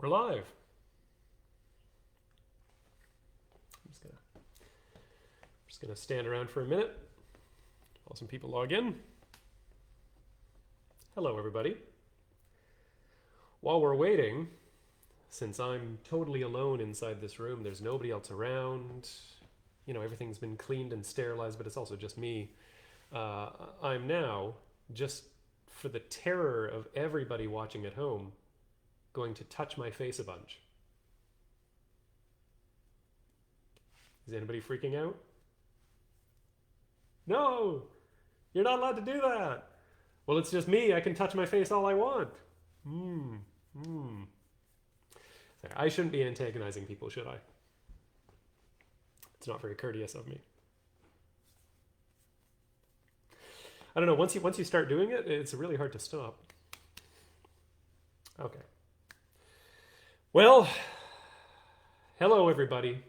We're live. I'm just gonna stand around for a minute while some people log in. Hello, everybody. While we're waiting, since I'm totally alone inside this room, there's nobody else around. You know, everything's been cleaned and sterilized, but it's also just me. I'm now, just for the terror of everybody watching at home, going to touch my face a bunch. Is anybody freaking out? No! You're not allowed to do that! Well, it's just me. I can touch my face all I want. I shouldn't be antagonizing people, should I? It's not very courteous of me. I don't know, once you start doing it, it's really hard to stop. Okay. Well, hello everybody.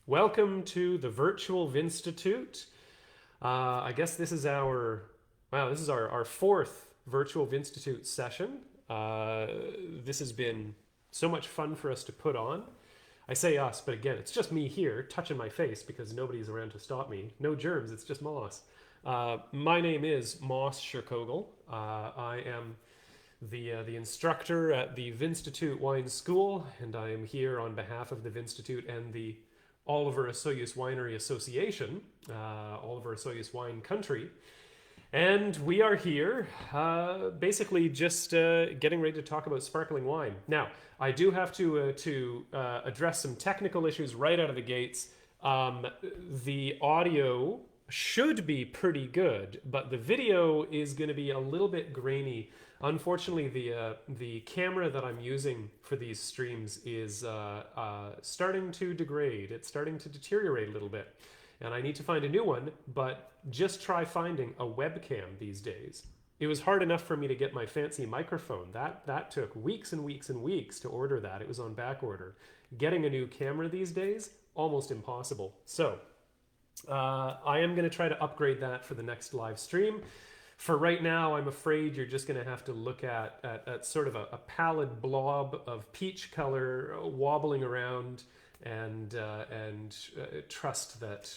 Welcome to the virtual Vinstitute. I guess this is our fourth virtual Vinstitute session. This has been so much fun for us to put on. I say us, but again, it's just me here touching my face because nobody's around to stop me. No germs, it's just moss. My name is Moss Scheurkogel. I am the instructor at the Vinstitute Wine School, and I am here on behalf of the Vinstitute and the Oliver Osoyoos Winery Association, Oliver Osoyoos Wine Country. And we are here basically just getting ready to talk about sparkling wine. Now, I do have to address some technical issues right out of the gates. The audio should be pretty good, but the video is going to be a little bit grainy. Unfortunately, the camera that I'm using for these streams is starting to degrade. It's starting to deteriorate a little bit. And I need to find a new one, but just try finding a webcam these days. It was hard enough for me to get my fancy microphone. That took weeks and weeks and weeks to order that. It was on back order. Getting a new camera these days, almost impossible. So I am going to try to upgrade that for the next live stream. For right now, I'm afraid you're just going to have to look at sort of a pallid blob of peach color wobbling around and trust that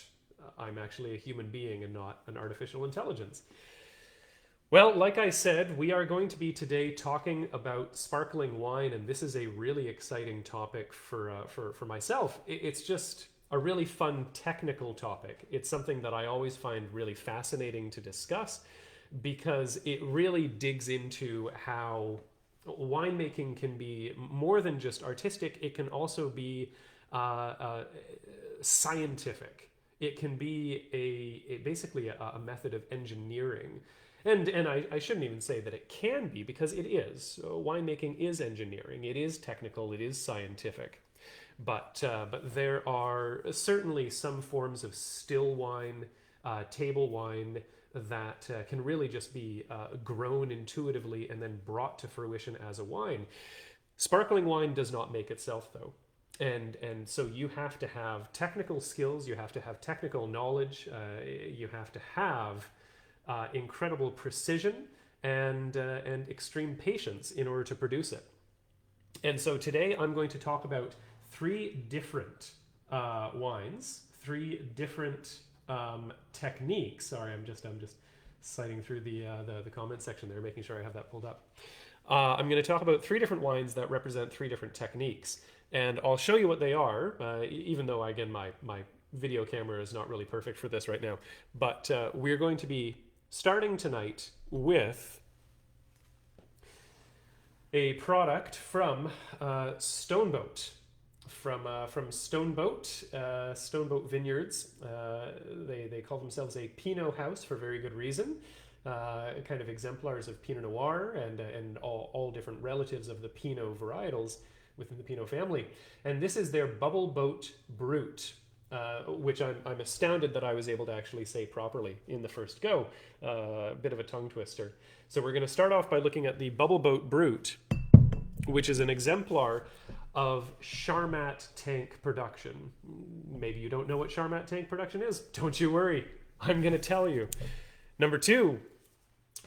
I'm actually a human being and not an artificial intelligence. Well, like I said, we are going to be today talking about sparkling wine, and this is a really exciting topic for myself. It's just a really fun technical topic. It's something that I always find really fascinating to discuss because it really digs into how winemaking can be more than just artistic. It can also be scientific. It can be basically a method of engineering. And I shouldn't even say that it can be, because it is. Winemaking is engineering. It is technical. It is scientific. But there are certainly some forms of still wine, table wine, that can really just be grown intuitively and then brought to fruition as a wine. Sparkling wine does not make itself, though. And so you have to have technical skills, you have to have technical knowledge, you have to have incredible precision and extreme patience in order to produce it. And so today I'm going to talk about three different wines, three different techniques. Sorry, I'm just citing through the comment section there, making sure I have that pulled up. I'm going to talk about three different wines that represent three different techniques. And I'll show you what they are, even though, again, my video camera is not really perfect for this right now. But we're going to be starting tonight with a product from Stoneboat. From Stoneboat, Stoneboat Vineyards. They call themselves a Pinot house for very good reason. Kind of exemplars of Pinot Noir and all different relatives of the Pinot varietals within the Pinot family. And this is their Bubbleboat Brut, which I'm astounded that I was able to actually say properly in the first go. A bit of a tongue twister. So we're going to start off by looking at the Bubbleboat Brut, which is an exemplar of charmat tank production. Maybe you don't know what charmat tank production is. Don't you worry. I'm going to tell you. Number two,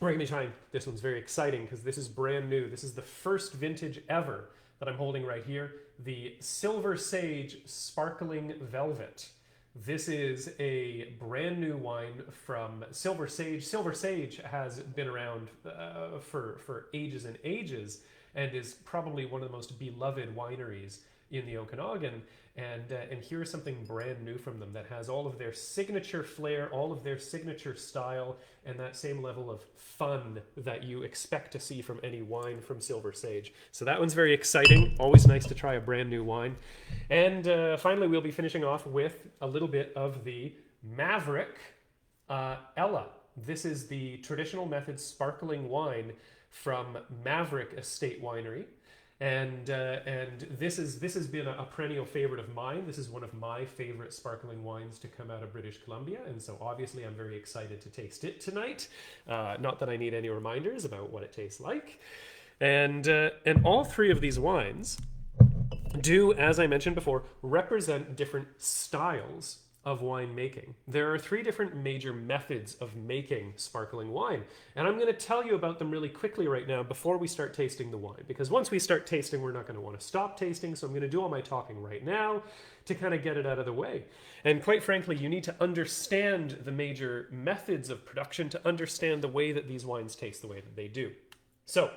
we're going to be trying, this one's very exciting because this is brand new. This is the first vintage ever that I'm holding right here, the Silver Sage Sparkling Velvet. This is a brand new wine from Silver Sage. Silver Sage has been around for ages and ages and is probably one of the most beloved wineries in the Okanagan. And here's something brand new from them that has all of their signature flair, all of their signature style, and that same level of fun that you expect to see from any wine from Silver Sage. So that one's very exciting. Always nice to try a brand new wine. And finally, we'll be finishing off with a little bit of the Maverick Ella. This is the traditional method sparkling wine from Maverick Estate Winery. And this has been a perennial favorite of mine. This is one of my favorite sparkling wines to come out of British Columbia, and so obviously I'm very excited to taste it tonight. Not that I need any reminders about what it tastes like. And all three of these wines do, as I mentioned before, represent different styles of wine making. There are three different major methods of making sparkling wine, and I'm going to tell you about them really quickly right now before we start tasting the wine, because once we start tasting, we're not going to want to stop tasting, so I'm going to do all my talking right now to kind of get it out of the way. And quite frankly, you need to understand the major methods of production to understand the way that these wines taste the way that they do. So,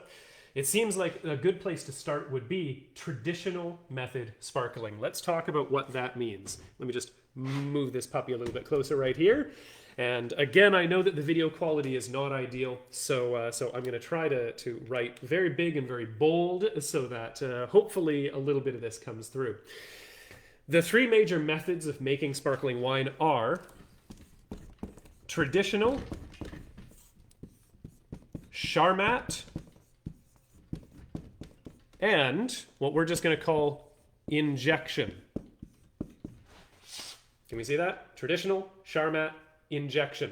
it seems like a good place to start would be traditional method sparkling. Let's talk about what that means. Let me just move this puppy a little bit closer right here. And again, I know that the video quality is not ideal, so I'm going to try to write very big and very bold so that hopefully a little bit of this comes through. The three major methods of making sparkling wine are traditional, charmat, and what we're just going to call injection. Can we see that? Traditional, charmat, injection.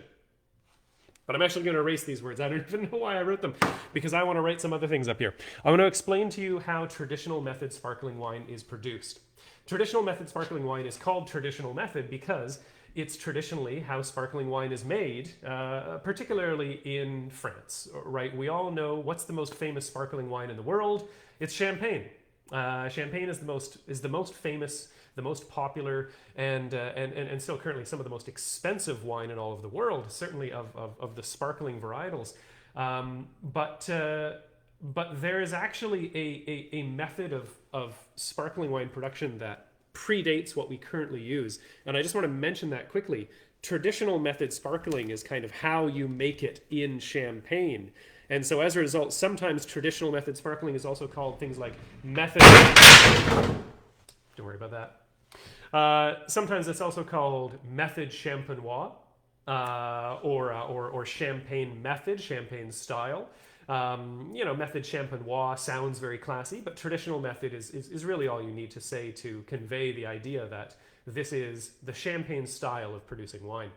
But I'm actually going to erase these words. I don't even know why I wrote them, because I want to write some other things up here. I want to explain to you how traditional method sparkling wine is produced. Traditional method sparkling wine is called traditional method because it's traditionally how sparkling wine is made, particularly in France, right? We all know what's the most famous sparkling wine in the world. It's champagne. Champagne is the most famous, the most popular, and still currently some of the most expensive wine in all of the world, certainly of the sparkling varietals. But there is actually a method of sparkling wine production that predates what we currently use. And I just want to mention that quickly. Traditional method sparkling is kind of how you make it in champagne. And so as a result, sometimes traditional method sparkling is also called things like method... Don't worry about that. Sometimes it's also called method champenois, or champagne method, champagne style. Method champenois sounds very classy, but traditional method is really all you need to say to convey the idea that this is the champagne style of producing wine.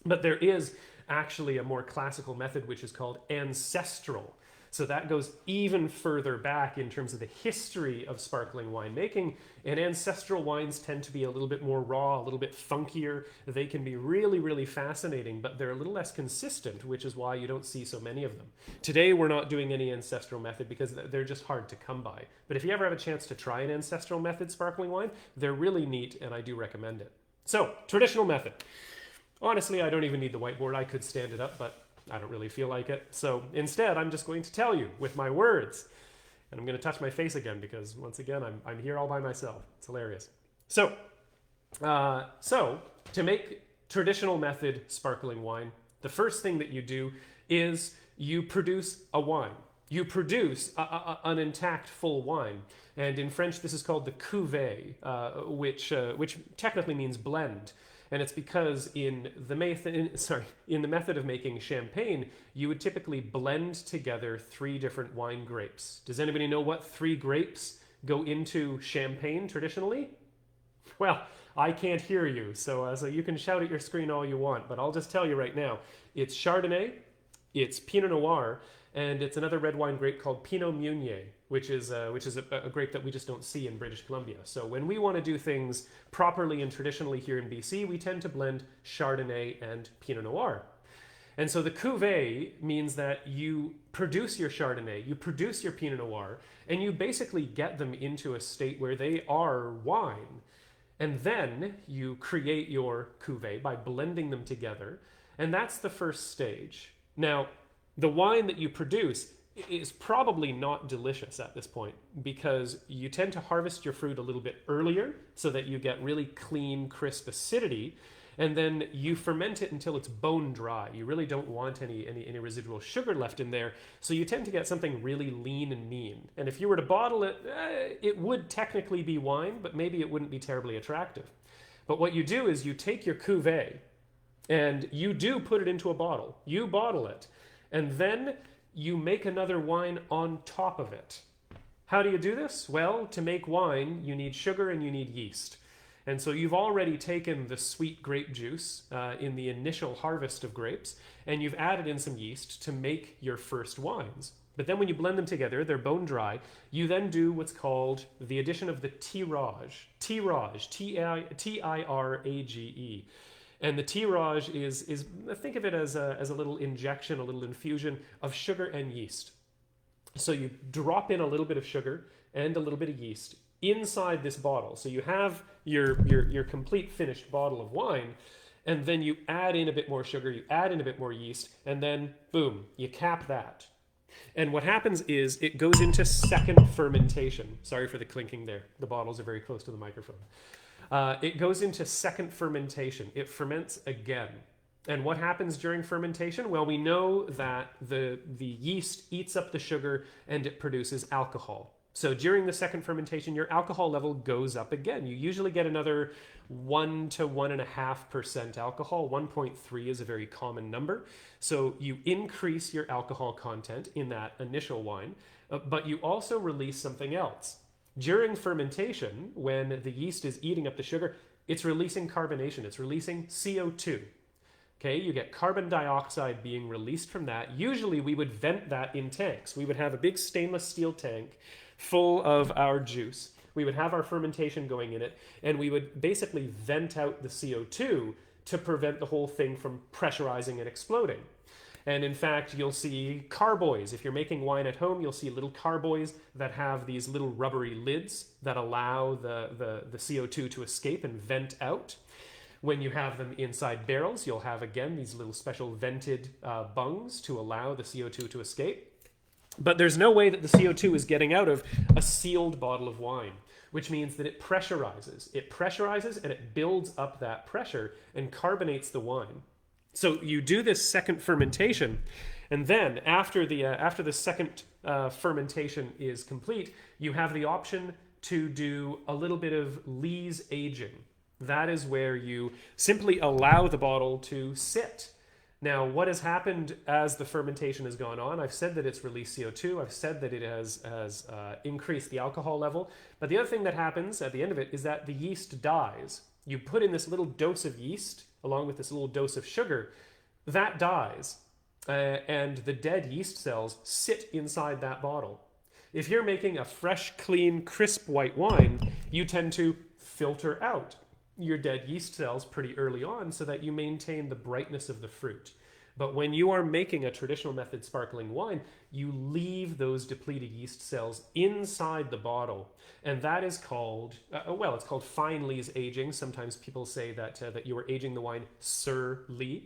But there is actually a more classical method which is called ancestral. So that goes even further back in terms of the history of sparkling winemaking, and ancestral wines tend to be a little bit more raw, a little bit funkier. They can be really, really fascinating, but they're a little less consistent, which is why you don't see so many of them. Today, we're not doing any ancestral method because they're just hard to come by. But if you ever have a chance to try an ancestral method sparkling wine, they're really neat, and I do recommend it. So, traditional method. Honestly, I don't even need the whiteboard. I could stand it up, but I don't really feel like it. So instead, I'm just going to tell you with my words. And I'm going to touch my face again because, once again, I'm here all by myself. It's hilarious. So to make traditional method sparkling wine, the first thing that you do is you produce a wine. You produce an intact full wine. And in French, this is called the cuvée, which technically means blend. And it's because in the method of making champagne, you would typically blend together 3 different wine grapes. Does anybody know what 3 grapes go into champagne traditionally? Well, I can't hear you, so you can shout at your screen all you want, but I'll just tell you right now. It's Chardonnay, it's Pinot Noir, and it's another red wine grape called Pinot Meunier, which is a grape that we just don't see in British Columbia. So when we want to do things properly and traditionally here in BC, we tend to blend Chardonnay and Pinot Noir. And so the cuvee means that you produce your Chardonnay, you produce your Pinot Noir, and you basically get them into a state where they are wine. And then you create your cuvee by blending them together. And that's the first stage. Now, the wine that you produce is probably not delicious at this point because you tend to harvest your fruit a little bit earlier so that you get really clean, crisp acidity. And then you ferment it until it's bone dry. You really don't want any residual sugar left in there. So you tend to get something really lean and mean. And if you were to bottle it, it would technically be wine, but maybe it wouldn't be terribly attractive. But what you do is you take your cuvee and you do put it into a bottle. You bottle it. And then you make another wine on top of it. How do you do this? Well, to make wine, you need sugar and you need yeast. And so you've already taken the sweet grape juice in the initial harvest of grapes, and you've added in some yeast to make your first wines. But then when you blend them together, they're bone dry, you then do what's called the addition of the tirage. Tirage, T-I-R-A-G-E. And the tirage is think of it as a little injection, a little infusion of sugar and yeast. So you drop in a little bit of sugar and a little bit of yeast inside this bottle. So you have your complete finished bottle of wine, and then you add in a bit more sugar, you add in a bit more yeast, and then boom, you cap that. And what happens is it goes into second fermentation. Sorry for the clinking there. The bottles are very close to the microphone. It goes into second fermentation. It ferments again. And what happens during fermentation? Well, we know that the yeast eats up the sugar and it produces alcohol. So during the second fermentation, your alcohol level goes up again. You usually get another 1 to 1.5% alcohol. 1.3 is a very common number. So you increase your alcohol content in that initial wine, but you also release something else. During fermentation, when the yeast is eating up the sugar, it's releasing carbonation. It's releasing CO2. Okay, you get carbon dioxide being released from that. Usually we would vent that in tanks. We would have a big stainless steel tank full of our juice. We would have our fermentation going in it, and we would basically vent out the CO2 to prevent the whole thing from pressurizing and exploding. And in fact, you'll see carboys. If you're making wine at home, you'll see little carboys that have these little rubbery lids that allow the CO2 to escape and vent out. When you have them inside barrels, you'll have, again, these little special vented bungs to allow the CO2 to escape. But there's no way that the CO2 is getting out of a sealed bottle of wine, which means that it pressurizes. It pressurizes and it builds up that pressure and carbonates the wine. So you do this second fermentation, and then after the second fermentation is complete, you have the option to do a little bit of lees aging. That is where you simply allow the bottle to sit. Now, what has happened as the fermentation has gone on? I've said that it's released CO2. I've said that it has increased the alcohol level. But the other thing that happens at the end of it is that the yeast dies. You put in this little dose of yeast along with this little dose of sugar. That dies. And the dead yeast cells sit inside that bottle. If you're making a fresh, clean, crisp white wine, you tend to filter out your dead yeast cells pretty early on so that you maintain the brightness of the fruit. But when you are making a traditional method sparkling wine, you leave those depleted yeast cells inside the bottle. And that is called, it's called fine lees aging. Sometimes people say that you are aging the wine sur lie,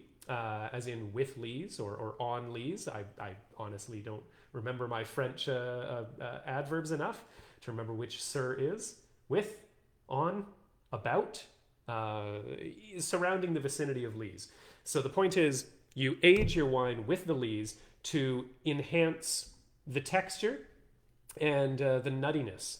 as in with lees or on lees. I honestly don't remember my French adverbs enough to remember which sur is. With, on, about, surrounding the vicinity of lees. So the point is, you age your wine with the lees to enhance the texture and the nuttiness.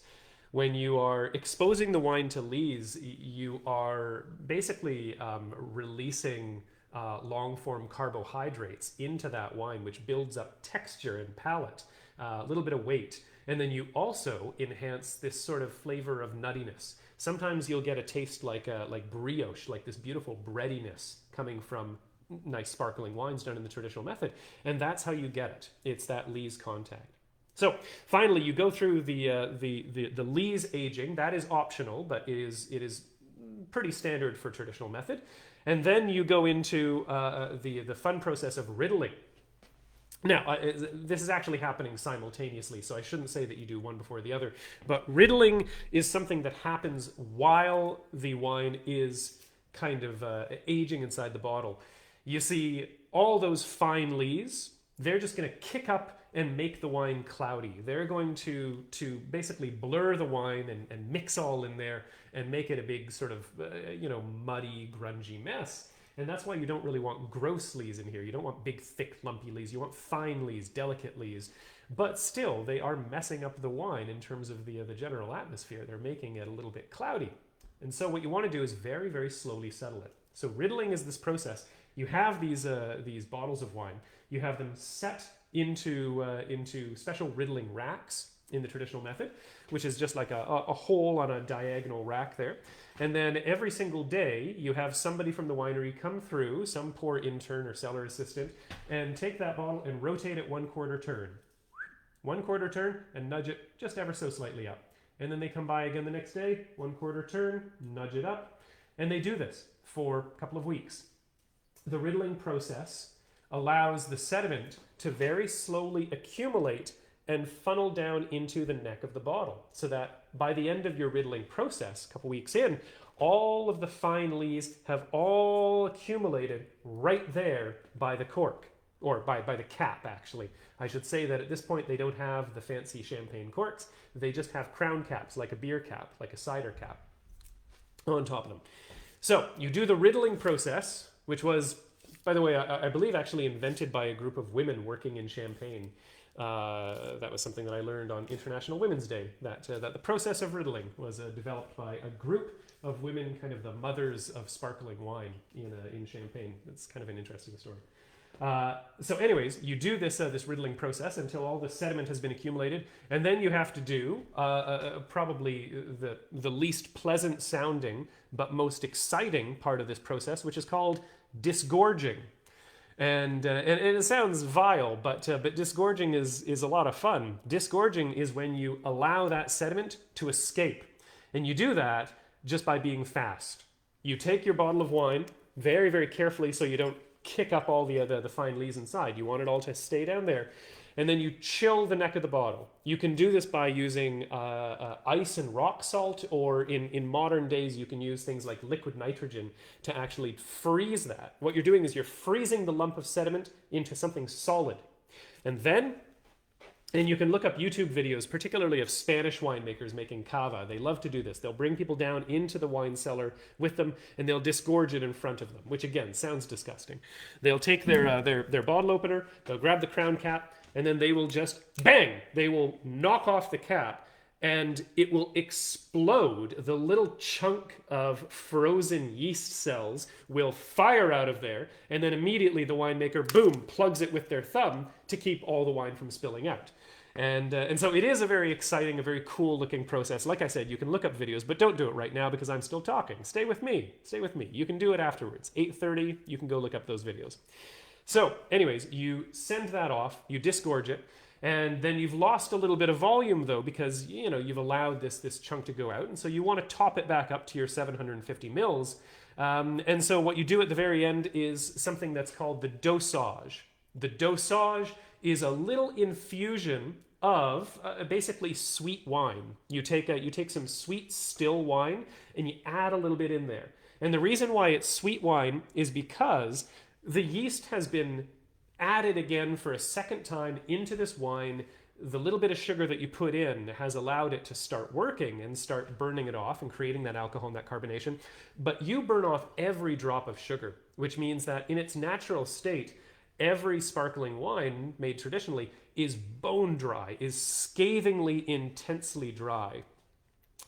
When you are exposing the wine to lees, you are basically releasing long-form carbohydrates into that wine, which builds up texture and palate, a little bit of weight. And then you also enhance this sort of flavor of nuttiness. Sometimes you'll get a taste like brioche, like this beautiful breadiness coming from nice sparkling wines done in the traditional method. And that's how you get it. It's that lees contact. So finally, you go through the lees aging. That is optional, but it is pretty standard for traditional method. And then you go into the fun process of riddling. Now, this is actually happening simultaneously, so I shouldn't say that you do one before the other. But riddling is something that happens while the wine is kind of aging inside the bottle. You see, all those fine lees, they're just going to kick up and make the wine cloudy. They're going to basically blur the wine and mix all in there and make it a big sort of, muddy, grungy mess. And that's why you don't really want gross lees in here. You don't want big, thick, lumpy lees. You want fine lees, delicate lees. But still, they are messing up the wine in terms of the general atmosphere. They're making it a little bit cloudy. And so what you want to do is very, very slowly settle it. So riddling is this process. You have these bottles of wine. You have them set into special riddling racks in the traditional method, which is just like a hole on a diagonal rack there. And then every single day, you have somebody from the winery come through, some poor intern or cellar assistant, and take that bottle and rotate it 1/4 turn. 1/4 turn, and nudge it just ever so slightly up. And then they come by again the next day, 1/4 turn, nudge it up. And they do this for a couple of weeks. The riddling process allows the sediment to very slowly accumulate and funnel down into the neck of the bottle, so that by the end of your riddling process, a couple weeks in, all of the fine lees have all accumulated right there by the cork, or by the cap, actually. I should say that at this point they don't have the fancy champagne corks. They just have crown caps, like a beer cap, like a cider cap, on top of them. So you do the riddling process, which was, by the way, I believe actually invented by a group of women working in Champagne. That was something that I learned on International Women's Day, that the process of riddling was developed by a group of women, kind of the mothers of sparkling wine in Champagne. It's kind of an interesting story. So anyways, you do this riddling process until all the sediment has been accumulated, and then you have to do probably the least pleasant sounding but most exciting part of this process, which is called disgorging. And it sounds vile, but disgorging is a lot of fun. Disgorging is when you allow that sediment to escape. And you do that just by being fast. You take your bottle of wine very, very carefully so you don't kick up all the fine lees inside. You want it all to stay down there. And then you chill the neck of the bottle. You can do this by using ice and rock salt, or in modern days you can use things like liquid nitrogen to actually freeze that. What you're doing is you're freezing the lump of sediment into something solid. And you can look up YouTube videos, particularly of Spanish winemakers making cava. They love to do this. They'll bring people down into the wine cellar with them, and they'll disgorge it in front of them, which again sounds disgusting. They'll take their bottle opener, they'll grab the crown cap, and then they will just, bang, they will knock off the cap, and it will explode. The little chunk of frozen yeast cells will fire out of there, and then immediately the winemaker, boom, plugs it with their thumb to keep all the wine from spilling out. And so it is a very exciting, a very cool looking process. Like I said, you can look up videos, but don't do it right now because I'm still talking. Stay with me. Stay with me. You can do it afterwards. 8:30, you can go look up those videos. So anyways, you send that off, you disgorge it, and then you've lost a little bit of volume though, because you've allowed this chunk to go out, and so you want to top it back up to your 750 mils. And so what you do at the very end is something that's called the dosage. The dosage is a little infusion of basically sweet wine. You take some sweet still wine and you add a little bit in there. And the reason why it's sweet wine is because the yeast has been added again for a second time into this wine. The little bit of sugar that you put in has allowed it to start working and start burning it off and creating that alcohol and that carbonation. But you burn off every drop of sugar, which means that in its natural state, every sparkling wine made traditionally is bone dry, is scathingly, intensely dry.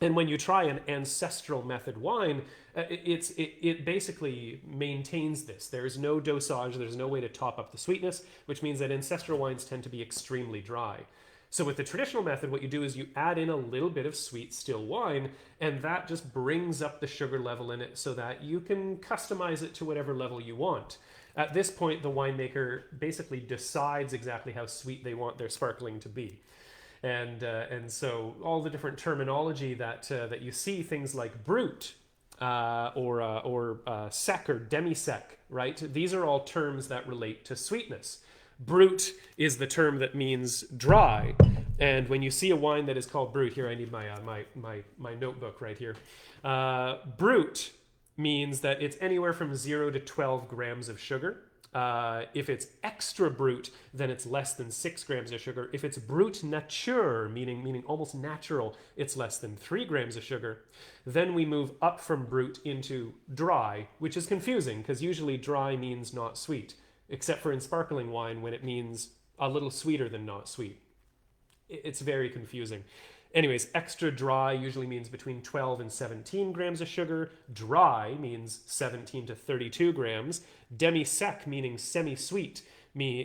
And when you try an ancestral method wine, it basically maintains this. There's no dosage, there's no way to top up the sweetness, which means that ancestral wines tend to be extremely dry. So with the traditional method, what you do is you add in a little bit of sweet still wine, and that just brings up the sugar level in it so that you can customize it to whatever level you want. At this point, the winemaker basically decides exactly how sweet they want their sparkling to be. And so all the different terminology that you see, things like brut, or sec or demi-sec, right? These are all terms that relate to sweetness. Brut is the term that means dry. And when you see a wine that is called brut, here I need my notebook right here. Brut means that it's anywhere from 0 to 12 grams of sugar. If it's extra brut, then it's less than 6 grams of sugar. If it's brut nature, meaning almost natural, it's less than 3 grams of sugar. Then we move up from brut into dry, which is confusing because usually dry means not sweet, except for in sparkling wine when it means a little sweeter than not sweet. It's very confusing. Anyways, extra dry usually means between 12 and 17 grams of sugar. Dry means 17 to 32 grams. Demi-sec, meaning semi-sweet,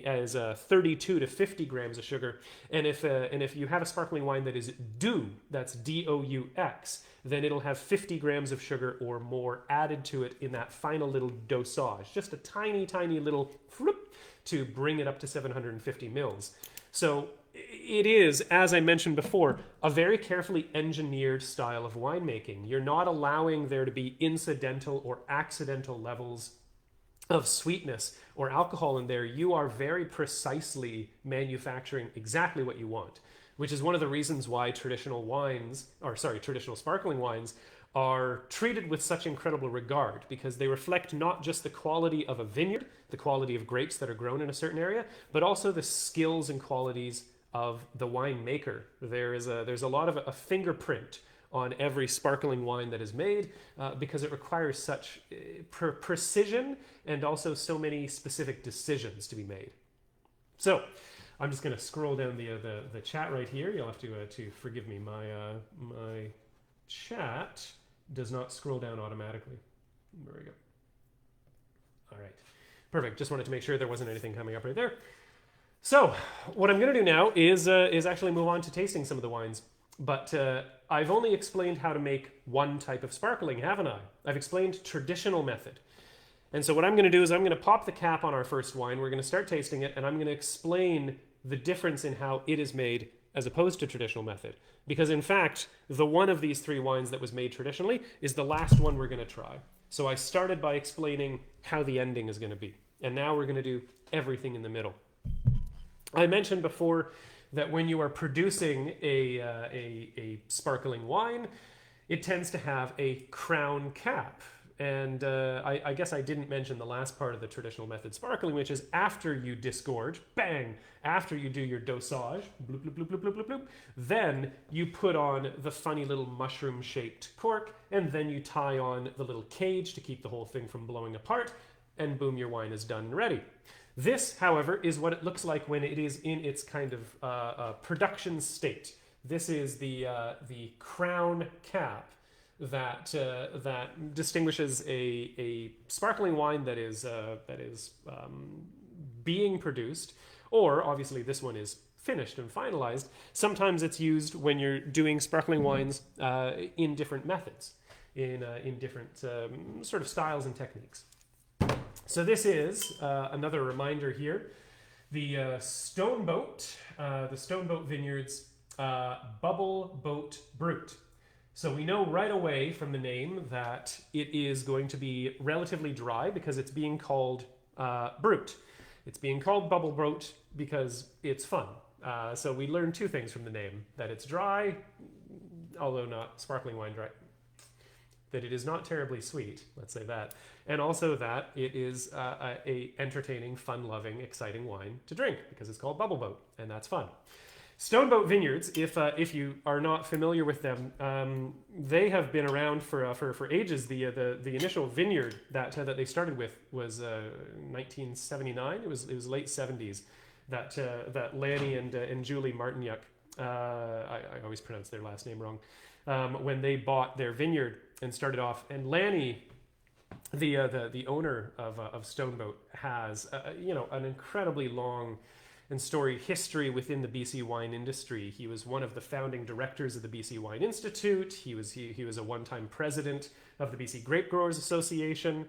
as 32 to 50 grams of sugar. And if you have a sparkling wine that is doux, that's D-O-U-X, then it'll have 50 grams of sugar or more added to it in that final little dosage. Just a tiny, tiny little whoop to bring it up to 750 mils. So it is, as I mentioned before, a very carefully engineered style of winemaking. You're not allowing there to be incidental or accidental levels of sweetness or alcohol in there. You are very precisely manufacturing exactly what you want, which is one of the reasons why traditional sparkling wines are treated with such incredible regard, because they reflect not just the quality of a vineyard, the quality of grapes that are grown in a certain area, but also the skills and qualities of the winemaker. There's a lot of a fingerprint on every sparkling wine that is made because it requires such precision and also so many specific decisions to be made. So I'm just going to scroll down the chat right here. You'll have to forgive me. My chat does not scroll down automatically. There we go. All right, perfect. Just wanted to make sure there wasn't anything coming up right there. So what I'm going to do now is actually move on to tasting some of the wines. But I've only explained how to make one type of sparkling, haven't I? I've explained traditional method. And so what I'm going to do is I'm going to pop the cap on our first wine. We're going to start tasting it, and I'm going to explain the difference in how it is made as opposed to traditional method. Because in fact, the one of these 3 wines that was made traditionally is the last one we're going to try. So I started by explaining how the ending is going to be. And now we're going to do everything in the middle. I mentioned before that when you are producing a sparkling wine, it tends to have a crown cap. And I guess I didn't mention the last part of the traditional method sparkling, which is after you disgorge, bang, after you do your dosage, bloop, bloop, bloop, bloop, bloop, bloop, bloop, then you put on the funny little mushroom-shaped cork, and then you tie on the little cage to keep the whole thing from blowing apart, and boom, your wine is done and ready. This, however, is what it looks like when it is in its kind of production state. This is the crown cap that distinguishes a sparkling wine that is being produced, or obviously this one is finished and finalized. Sometimes it's used when you're doing sparkling wines in different methods, in different sort of styles and techniques. So this is another reminder here, the Stoneboat, Vineyards Bubbleboat Brut. So we know right away from the name that it is going to be relatively dry because it's being called Brut. It's being called Bubbleboat because it's fun. So we learn 2 things from the name: that it's dry, although not sparkling wine dry, that it is not terribly sweet, let's say that, and also that it is a entertaining, fun-loving, exciting wine to drink because it's called Bubbleboat, and that's fun. Stoneboat Vineyards, if you are not familiar with them, they have been around for ages. The initial vineyard that they started with was 1979. It was late 70s that Lanny and Julie Martignac, I always pronounce their last name wrong, when they bought their vineyard and started off. And Lanny, the owner of Stoneboat, has an incredibly long and storied history within the BC wine industry. He was one of the founding directors of the BC Wine Institute. He was a one-time president of the BC Grape Growers Association.